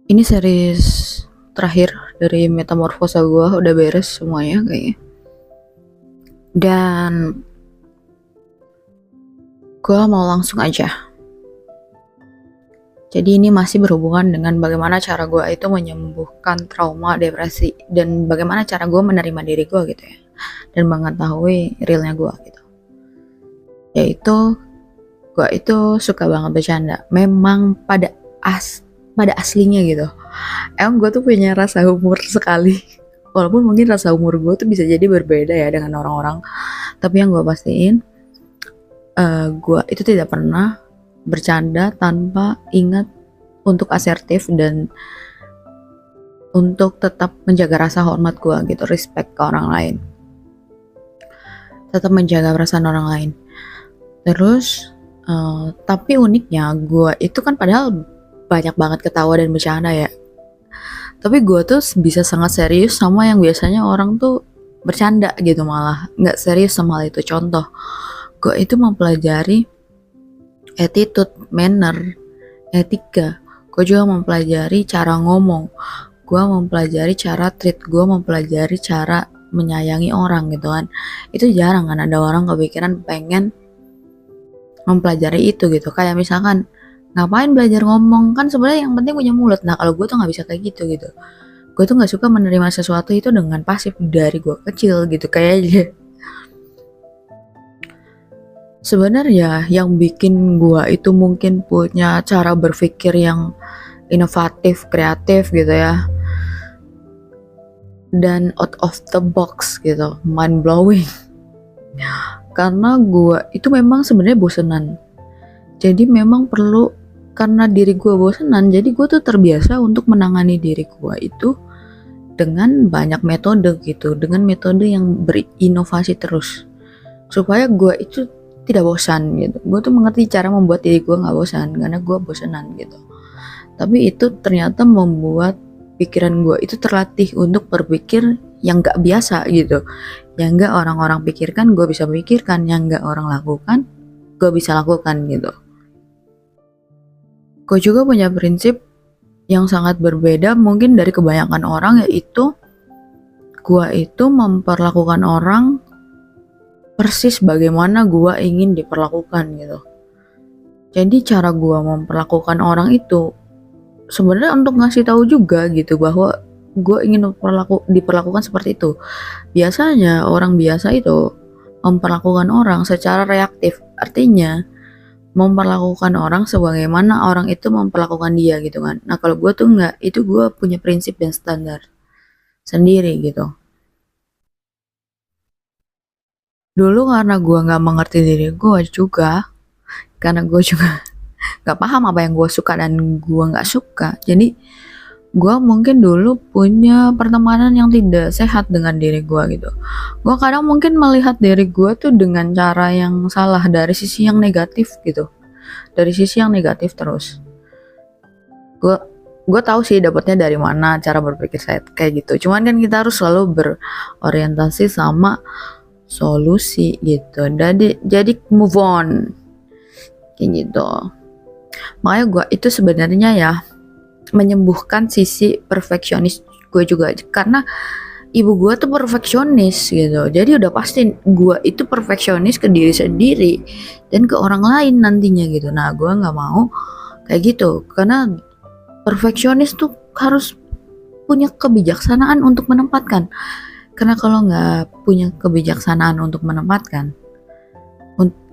Ini series terakhir dari Metamorfosa gue udah beres semuanya kayaknya. Dan gue mau langsung aja. Jadi ini masih berhubungan dengan bagaimana cara gue itu menyembuhkan trauma depresi dan bagaimana cara gue menerima diri gue gitu ya. Dan mengetahui realnya gue gitu. Yaitu gue itu suka banget bercanda. Memang pada aslinya gitu. Emang gue tuh punya rasa humor sekali. Walaupun mungkin rasa humor gue tuh bisa jadi berbeda ya dengan orang-orang. Tapi yang gue pastiin, gue itu tidak pernah bercanda tanpa ingat untuk asertif dan untuk tetap menjaga rasa hormat gue gitu, respect ke orang lain. Tetap menjaga perasaan orang lain. Terus, tapi uniknya gue itu kan padahal banyak banget ketawa dan bercanda ya. Tapi gue tuh bisa sangat serius sama yang biasanya orang tuh bercanda gitu, malah nggak serius sama hal itu. Contoh, gue itu mempelajari attitude, manner, etika. Gue juga mempelajari cara ngomong. Gue mempelajari cara treat. Gue mempelajari cara menyayangi orang gitu kan. Itu jarang kan ada orang kepikiran pengen mempelajari itu gitu. Kayak misalkan, ngapain belajar ngomong, kan sebenarnya yang penting punya mulut. Nah kalau gue tuh nggak bisa kayak gitu. Gue tuh nggak suka menerima sesuatu itu dengan pasif dari gue kecil gitu kayaknya. Sebenarnya yang bikin gue itu mungkin punya cara berpikir yang inovatif, kreatif gitu ya, dan out of the box gitu, mind blowing. Karena gue itu memang sebenarnya bosenan. Jadi memang perlu, karena diri gue bosenan, jadi gue tuh terbiasa untuk menangani diri gue itu dengan banyak metode gitu, dengan metode yang berinovasi terus, supaya gue itu tidak bosan gitu. Gue tuh mengerti cara membuat diri gue nggak bosan karena gue bosanan gitu. Tapi itu ternyata membuat pikiran gue itu terlatih untuk berpikir yang nggak biasa gitu. Yang nggak orang-orang pikirkan gue bisa pikirkan, yang nggak orang lakukan gue bisa lakukan gitu. Gue juga punya prinsip yang sangat berbeda mungkin dari kebanyakan orang, yaitu gue itu memperlakukan orang persis bagaimana gue ingin diperlakukan gitu. Jadi cara gue memperlakukan orang itu sebenarnya untuk ngasih tahu juga gitu bahwa gue ingin diperlakukan seperti itu. Biasanya orang biasa itu memperlakukan orang secara reaktif, artinya memperlakukan orang sebagaimana orang itu memperlakukan dia gitu kan. Nah kalau gue tuh enggak, itu gue punya prinsip dan standar sendiri gitu. Dulu karena gue nggak mengerti diri gue juga, karena gue juga nggak paham apa yang gue suka dan gue nggak suka, jadi gue mungkin dulu punya pertemanan yang tidak sehat dengan diri gue gitu. Gue kadang mungkin melihat diri gue tuh dengan cara yang salah, dari sisi yang negatif gitu, dari sisi yang negatif terus. Gue tahu sih dapatnya dari mana cara berpikir saya kayak gitu, cuman kan kita harus selalu berorientasi sama solusi gitu, jadi move on kayak gitu. Makanya gue itu sebenarnya ya menyembuhkan sisi perfeksionis gue juga, karena ibu gue tuh perfeksionis gitu. Jadi udah pasti gue itu perfeksionis ke diri sendiri dan ke orang lain nantinya gitu. Nah gue nggak mau kayak gitu, karena perfeksionis tuh harus punya kebijaksanaan untuk menempatkan. Karena kalau nggak punya kebijaksanaan untuk menempatkan,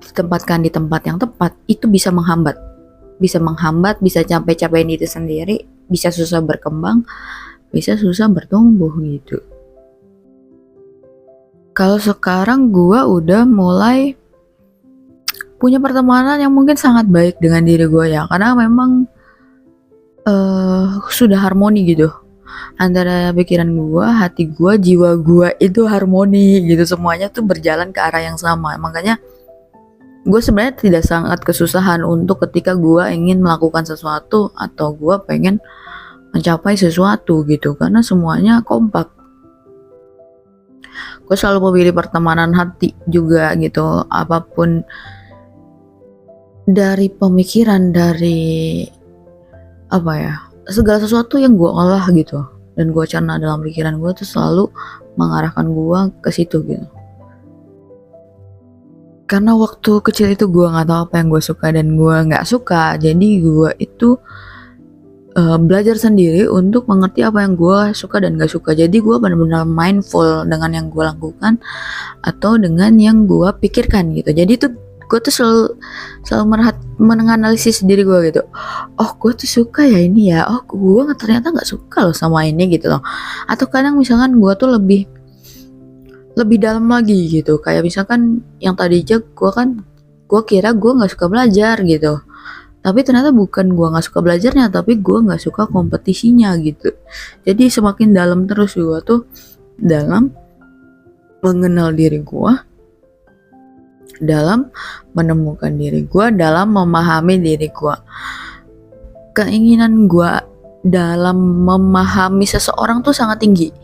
ditempatkan di tempat yang tepat, itu bisa menghambat, bisa capek-capekin diri sendiri, bisa susah berkembang, bisa susah bertumbuh gitu. Kalau sekarang gue udah mulai punya pertemanan yang mungkin sangat baik dengan diri gue ya, karena memang sudah harmoni gitu antara pikiran gue, hati gue, jiwa gue itu harmoni gitu, semuanya tuh berjalan ke arah yang sama. Makanya gue sebenarnya tidak sangat kesusahan untuk ketika gue ingin melakukan sesuatu atau gue pengen mencapai sesuatu gitu, karena semuanya kompak. Gue selalu memilih pertemanan hati juga gitu, apapun dari pemikiran, dari apa ya, segala sesuatu yang gue olah gitu dan gue cerna dalam pikiran gue tuh selalu mengarahkan gue ke situ gitu. Karena waktu kecil itu gue nggak tahu apa yang gue suka dan gue nggak suka, jadi gue itu belajar sendiri untuk mengerti apa yang gue suka dan gak suka. Jadi gue benar-benar mindful dengan yang gue lakukan atau dengan yang gue pikirkan gitu. Jadi tuh gue tuh selalu menganalisis diri gue gitu. Oh gue tuh suka ya ini ya. Oh gue ternyata nggak suka loh sama ini gitu loh. Atau kadang misalkan gue tuh lebih dalam lagi gitu. Kayak misalkan yang tadi aja gue kira gue nggak suka belajar gitu. Tapi ternyata bukan gue gak suka belajarnya, tapi gue gak suka kompetisinya gitu. Jadi semakin dalam terus gue tuh dalam mengenal diri gue, dalam menemukan diri gue, dalam memahami diri gue. Keinginan gue dalam memahami seseorang tuh sangat tinggi.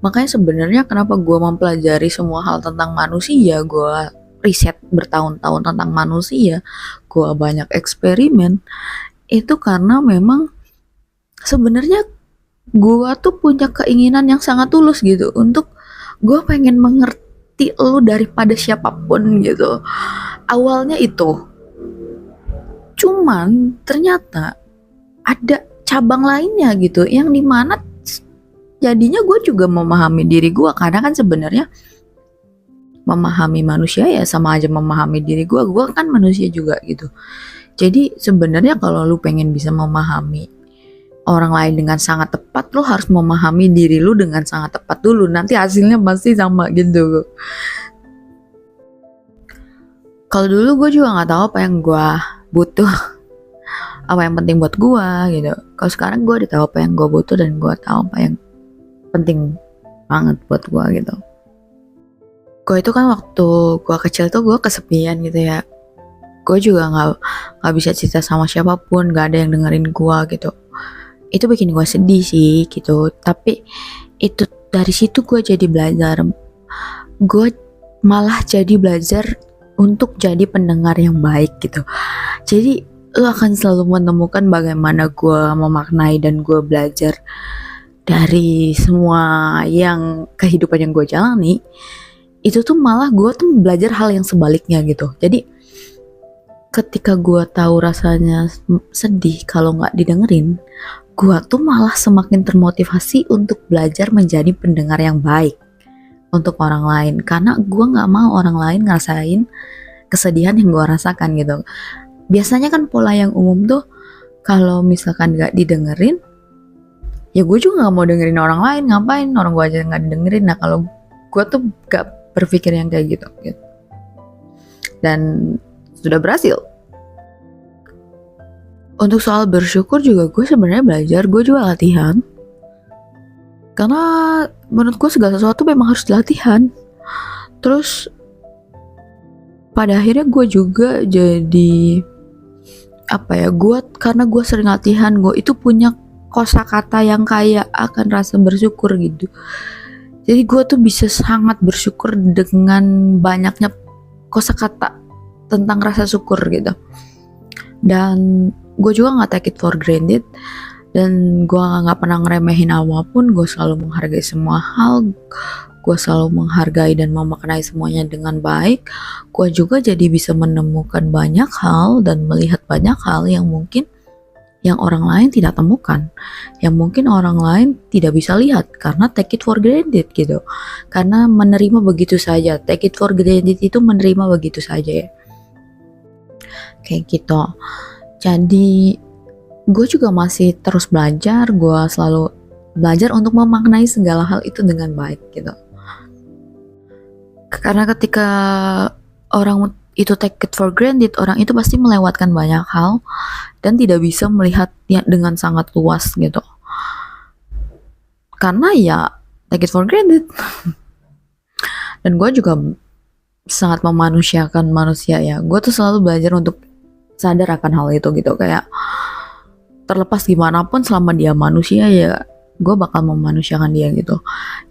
Makanya sebenarnya kenapa gue mempelajari semua hal tentang manusia, gue riset bertahun-tahun tentang manusia, gue banyak eksperimen, itu karena memang sebenarnya gue tuh punya keinginan yang sangat tulus gitu untuk gue pengen mengerti lu daripada siapapun gitu. Awalnya itu, cuman ternyata ada cabang lainnya gitu yang dimana jadinya gue juga memahami diri gue, karena kan sebenarnya memahami manusia ya sama aja memahami diri gue kan manusia juga gitu. Jadi sebenarnya kalau lu pengen bisa memahami orang lain dengan sangat tepat, lu harus memahami diri lu dengan sangat tepat dulu, nanti hasilnya pasti sama gitu. Kalau dulu gue juga nggak tahu apa yang gue butuh, apa yang penting buat gue gitu. Kalau sekarang gue udah tahu apa yang gue butuh dan gue tahu apa yang penting banget buat gue gitu. Gue itu kan waktu gue kecil tuh gue kesepian gitu ya. Gue juga nggak bisa cerita sama siapapun, nggak ada yang dengerin gue gitu. Itu bikin gue sedih sih gitu. Tapi itu dari situ gue jadi belajar. Gue malah jadi belajar untuk jadi pendengar yang baik gitu. Jadi lo akan selalu menemukan bagaimana gue memaknai dan gue belajar dari semua yang kehidupan yang gue jalani. Itu tuh malah gue tuh belajar hal yang sebaliknya gitu. Jadi ketika gue tahu rasanya sedih kalau nggak didengerin, gue tuh malah semakin termotivasi untuk belajar menjadi pendengar yang baik untuk orang lain, karena gue nggak mau orang lain ngerasain kesedihan yang gue rasakan gitu. Biasanya kan pola yang umum tuh kalau misalkan nggak didengerin, ya gue juga nggak mau dengerin orang lain, ngapain orang gue aja nggak didengerin. Nah kalau gue tuh gak berpikir yang kayak gitu. Dan sudah berhasil. Untuk soal bersyukur juga gue sebenarnya belajar, gue juga latihan. Karena menurut gue segala sesuatu memang harus latihan. Terus pada akhirnya gue juga jadi karena gue sering latihan, gue itu punya kosakata yang kaya akan rasa bersyukur gitu. Jadi gue tuh bisa sangat bersyukur dengan banyaknya kosakata tentang rasa syukur gitu. Dan gue juga gak take it for granted. Dan gue gak pernah ngeremehin apapun. Gue selalu menghargai semua hal. Gue selalu menghargai dan memaknai semuanya dengan baik. Gue juga jadi bisa menemukan banyak hal dan melihat banyak hal yang mungkin yang orang lain tidak temukan, yang mungkin orang lain tidak bisa lihat karena take it for granted gitu, karena menerima begitu saja. Take it for granted itu menerima begitu saja ya, kayak gitu. Jadi gue juga masih terus belajar, gue selalu belajar untuk memaknai segala hal itu dengan baik gitu. Karena ketika orang itu take it for granted, orang itu pasti melewatkan banyak hal dan tidak bisa melihatnya dengan sangat luas gitu. Karena ya take it for granted. Dan gue juga sangat memanusiakan manusia ya. Gue tuh selalu belajar untuk sadar akan hal itu gitu. Kayak terlepas gimana pun selama dia manusia ya gue bakal memanusiakan dia gitu.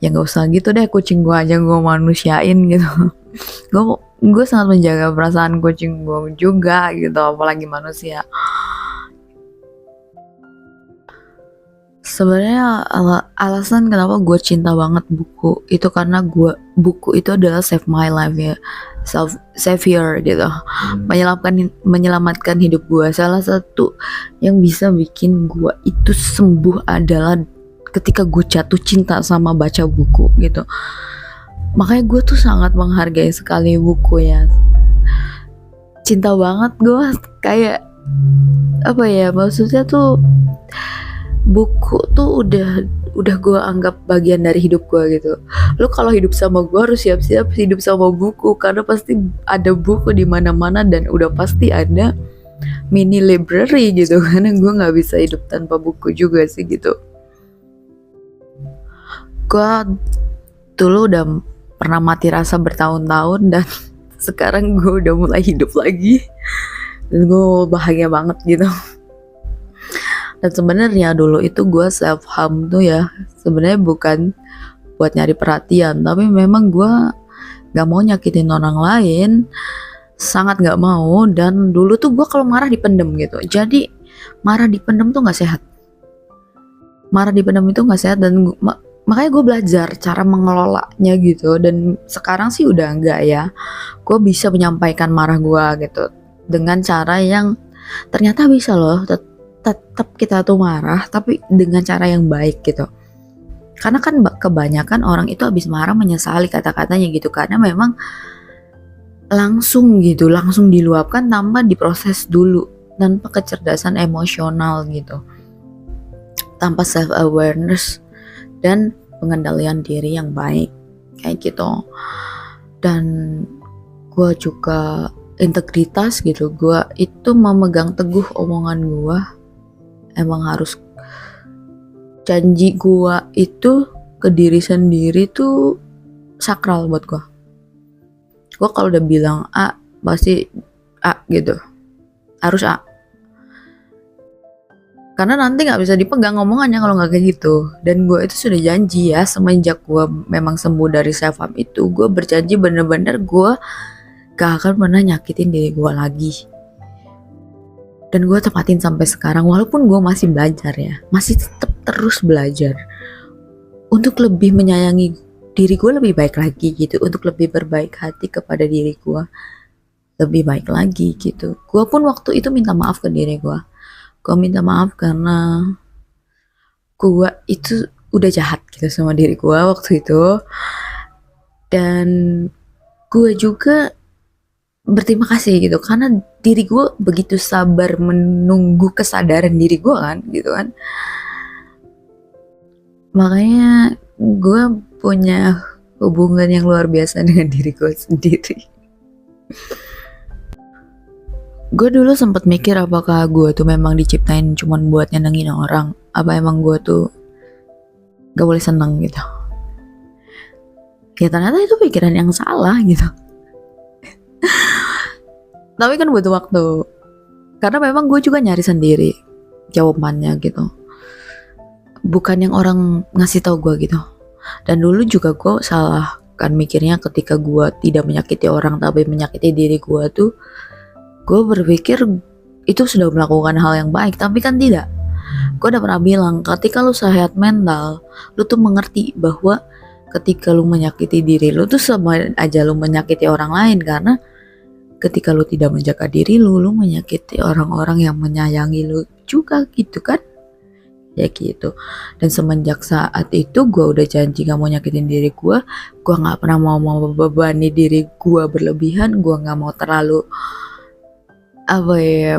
Ya gak usah gitu deh, kucing gue aja gue manusiain gitu. Gue sangat menjaga perasaan kucing gue juga gitu, apalagi manusia. Sebenarnya alasan kenapa gue cinta banget buku itu karena buku itu adalah save my life ya, savior gitu, menyelamatkan hidup gue. Salah satu yang bisa bikin gue itu sembuh adalah ketika gue jatuh cinta sama baca buku gitu. Makanya gue tuh sangat menghargai sekali buku ya, cinta banget gue, kayak apa ya, maksudnya tuh buku tuh udah gue anggap bagian dari hidup gue gitu. Lu kalau hidup sama gue harus siap-siap hidup sama buku, karena pasti ada buku di mana-mana dan udah pasti ada mini library gitu. Karena gue nggak bisa hidup tanpa buku juga sih gitu. Gue dulu udah pernah mati rasa bertahun-tahun dan sekarang gue udah mulai hidup lagi dan gue bahagia banget gitu. Dan sebenarnya dulu itu gue self harm tuh ya sebenarnya bukan buat nyari perhatian, tapi memang gue gak mau nyakitin orang lain, sangat gak mau. Dan dulu tuh gue kalau marah dipendem gitu, jadi marah dipendem tuh gak sehat, dan makanya gue belajar cara mengelolanya gitu. Dan sekarang sih udah enggak ya, gue bisa menyampaikan marah gue gitu dengan cara yang ternyata bisa loh, tetap kita tuh marah tapi dengan cara yang baik gitu. Karena kan kebanyakan orang itu habis marah menyesali kata-katanya gitu, karena memang langsung diluapkan tanpa diproses dulu, tanpa kecerdasan emosional gitu, tanpa self awareness dan pengendalian diri yang baik kayak gitu. Dan gue juga integritas gitu, gue itu memegang teguh omongan gue. Emang harus, janji gua itu ke diri sendiri tuh sakral buat gua. Gua kalau udah bilang A pasti A gitu, harus A, karena nanti nggak bisa dipegang omongannya kalau nggak kayak gitu. Dan gua itu sudah janji ya, semenjak gua memang sembuh dari self harm itu, gua berjanji bener-bener gua gak akan pernah nyakitin diri gua lagi. Dan gue tepatin sampai sekarang, walaupun gue masih belajar ya, masih tetap terus belajar untuk lebih menyayangi diri gue lebih baik lagi gitu, untuk lebih berbaik hati kepada diri gue lebih baik lagi gitu. Gue pun waktu itu minta maaf ke diri gue minta maaf karena gue itu udah jahat gitu sama diri gue waktu itu. Dan gue juga berterima kasih gitu, karena diri gue begitu sabar menunggu kesadaran diri gue kan gitu kan. Makanya gue punya hubungan yang luar biasa dengan diri gue sendiri. Gue dulu sempat mikir apakah gue tuh memang diciptain cuman buat nyenengin orang, apa emang gue tuh gak boleh seneng gitu. Ya ternyata itu pikiran yang salah gitu. Tapi kan butuh waktu, karena memang gue juga nyari sendiri jawabannya gitu, bukan yang orang ngasih tahu gue gitu. Dan dulu juga gue salah kan mikirnya, ketika gue tidak menyakiti orang tapi menyakiti diri gue tuh, gue berpikir itu sudah melakukan hal yang baik. Tapi kan tidak. Gue udah pernah bilang, ketika lu sehat mental, lu tuh mengerti bahwa ketika lu menyakiti diri lu tuh sama aja lu menyakiti orang lain. Karena ketika lu tidak menjaga diri lu menyakiti orang-orang yang menyayangi lu juga gitu kan, ya gitu. Dan semenjak saat itu gue udah janji gak mau nyakitin diri gue gak pernah mau membebani diri gue berlebihan, gue gak mau terlalu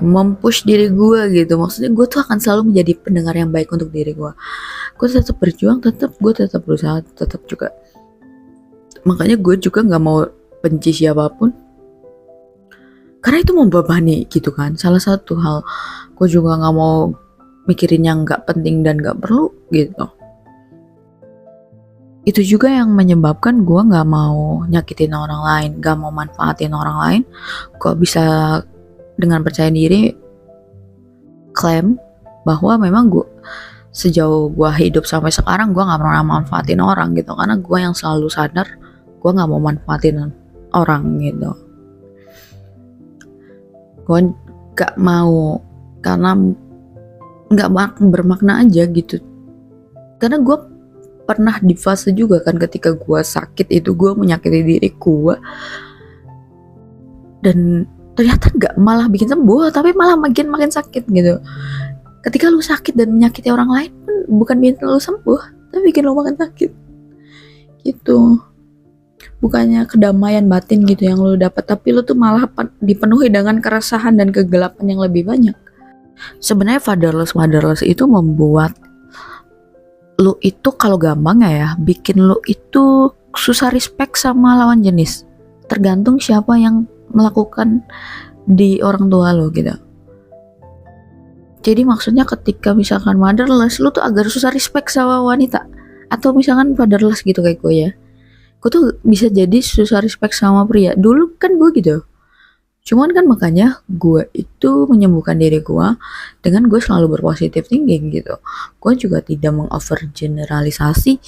mempush diri gue gitu. Maksudnya gue tuh akan selalu menjadi pendengar yang baik untuk diri gue tetap berjuang, gue tetap berusaha, tetap juga. Makanya gue juga gak mau benci siapapun, karena itu membebani gitu kan. Salah satu hal gue juga gak mau mikirin yang gak penting dan gak perlu gitu. Itu juga yang menyebabkan gue gak mau nyakitin orang lain, gak mau manfaatin orang lain. Gue bisa dengan percaya diri klaim bahwa memang gue sejauh gue hidup sampai sekarang gue gak pernah manfaatin orang gitu, karena gue yang selalu sadar gue gak mau manfaatin orang gitu. Gue gak mau, karena gak bermakna aja gitu karena gue pernah di fase juga kan, ketika gue sakit itu gue menyakiti diri gue, dan ternyata nggak malah bikin sembuh, tapi malah makin sakit gitu. Ketika lu sakit dan menyakiti orang lain pun bukan bikin lu sembuh, tapi bikin lu makin sakit gitu. Bukannya kedamaian batin gitu yang lu dapat, tapi lu tuh malah dipenuhi dengan keresahan dan kegelapan yang lebih banyak. Sebenarnya fatherless itu membuat lu itu, kalau gampang ya, bikin lu itu susah respect sama lawan jenis. Tergantung siapa yang melakukan di orang tua lu gitu. Jadi maksudnya ketika misalkan motherless, lu tuh agak susah respect sama wanita. Atau misalkan fatherless gitu kayak gue ya, gue tuh bisa jadi susah respect sama pria. Dulu kan gue gitu. Cuman kan makanya gue itu menyembuhkan diri gue dengan gue selalu berpositif thinking gitu. Gue juga tidak mengovergeneralisasi,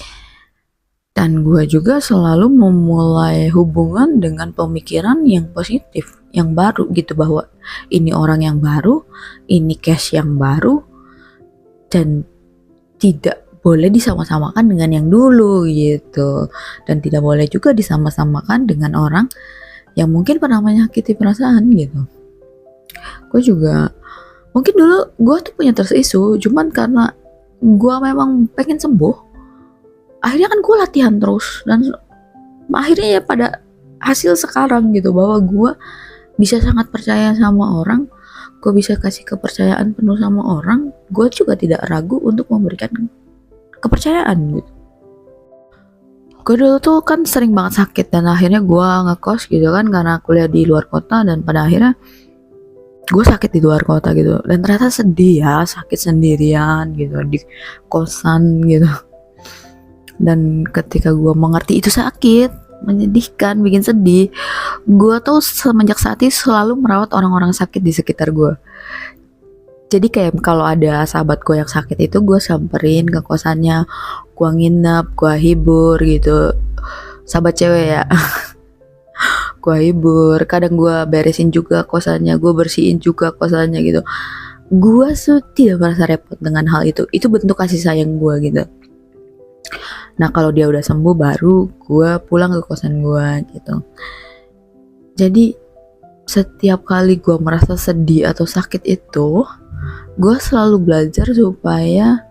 dan gue juga selalu memulai hubungan dengan pemikiran yang positif, yang baru gitu, bahwa ini orang yang baru, ini case yang baru, dan tidak boleh disama-samakan dengan yang dulu gitu, dan tidak boleh juga disama-samakan dengan orang yang mungkin pernah menyakiti perasaan gitu. Gue juga mungkin dulu gue tuh punya trust issue, cuman karena gue memang pengen sembuh, akhirnya kan gue latihan terus, dan akhirnya ya pada hasil sekarang gitu, bahwa gue bisa sangat percaya sama orang, gue bisa kasih kepercayaan penuh sama orang, gue juga tidak ragu untuk memberikan kepercayaan gitu. Gue dulu tuh kan sering banget sakit, dan akhirnya gue ngekos gitu kan, karena kuliah di luar kota, dan pada akhirnya gue sakit di luar kota gitu, dan ternyata sedih ya, sakit sendirian gitu di kosan gitu. Dan ketika gue mengerti itu sakit, menyedihkan, bikin sedih, gue tuh semenjak saat itu selalu merawat orang-orang sakit di sekitar gue. Jadi kayak kalau ada sahabat gue yang sakit itu, gue samperin ke kosannya, gue nginep, gue hibur gitu. Sahabat cewek ya, gue hibur. Kadang gue beresin juga kosannya, gue bersihin juga kosannya gitu. Gue tuh tidak merasa repot dengan hal itu. Itu bentuk kasih sayang gue gitu. Nah kalau dia udah sembuh, baru gue pulang ke kosan gue gitu. Jadi setiap kali gue merasa sedih atau sakit itu, gue selalu belajar supaya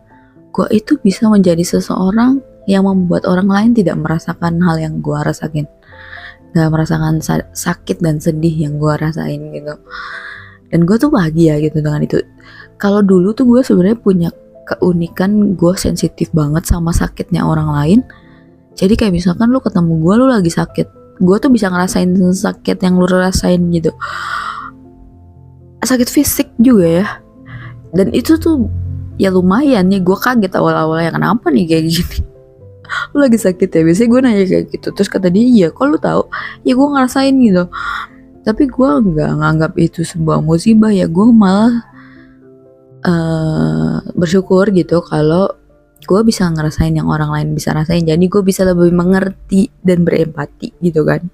gue itu bisa menjadi seseorang yang membuat orang lain tidak merasakan hal yang gue rasain, gak merasakan sakit dan sedih yang gue rasain gitu. Dan gue tuh bahagia gitu dengan itu. Kalau dulu tuh gue sebenarnya punya keunikan, gue sensitif banget sama sakitnya orang lain. Jadi kayak misalkan lu ketemu gue, lu lagi sakit, gue tuh bisa ngerasain sakit yang lu rasain gitu, sakit fisik juga ya. Dan itu tuh ya lumayan nih, gue kaget awal-awalnya, kenapa nih kayak gini. Lu lagi sakit ya? Biasanya gue nanya kayak gitu. Terus kata dia, iya kok lu tahu? Ya gue ngerasain gitu. Tapi gue nggak nganggap itu sebuah musibah ya. Gue malah bersyukur gitu kalau gue bisa ngerasain yang orang lain bisa rasain. Jadi gue bisa lebih mengerti dan berempati gitu kan.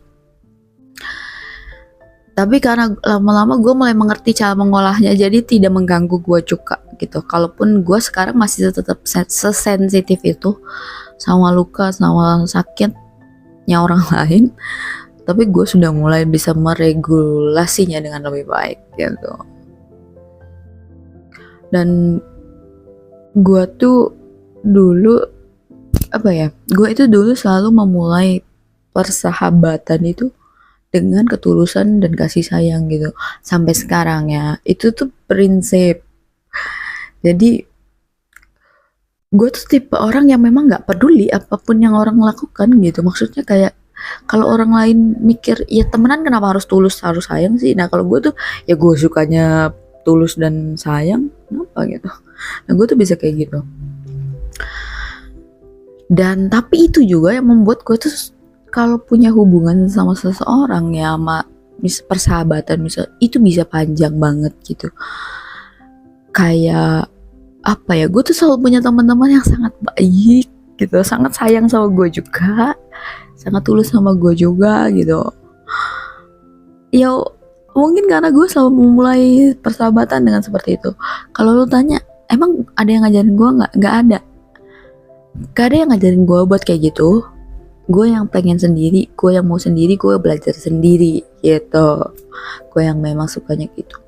Tapi karena lama-lama gue mulai mengerti cara mengolahnya, jadi tidak mengganggu gue juga gitu. Kalaupun gue sekarang masih tetap sesensitif itu sama luka, sama sakitnya orang lain, tapi gue sudah mulai bisa meregulasinya dengan lebih baik gitu. Dan gue tuh dulu gue itu dulu selalu memulai persahabatan itu dengan ketulusan dan kasih sayang gitu. Sampai sekarang ya, itu tuh prinsip. Jadi gue tuh tipe orang yang memang gak peduli apapun yang orang lakukan gitu. Maksudnya kayak kalau orang lain mikir ya temenan kenapa harus tulus, harus sayang sih. Nah kalau gue tuh ya gue sukanya tulus dan sayang, kenapa gitu. Nah gue tuh bisa kayak gitu. Dan tapi itu juga yang membuat gue tuh kalau punya hubungan sama seseorang ya, sama persahabatan misal, itu bisa panjang banget gitu. Kayak apa ya, gue tuh selalu punya teman-teman yang sangat baik gitu, sangat sayang sama gue juga, sangat tulus sama gue juga gitu. Ya mungkin karena gue selalu memulai persahabatan dengan seperti itu. Kalau lu tanya, emang ada yang ngajarin gue nggak ada. gak ada yang ngajarin gue buat kayak gitu. Gue yang pengen sendiri, gue yang mau sendiri, gue belajar sendiri gitu. Gue yang memang sukanya gitu.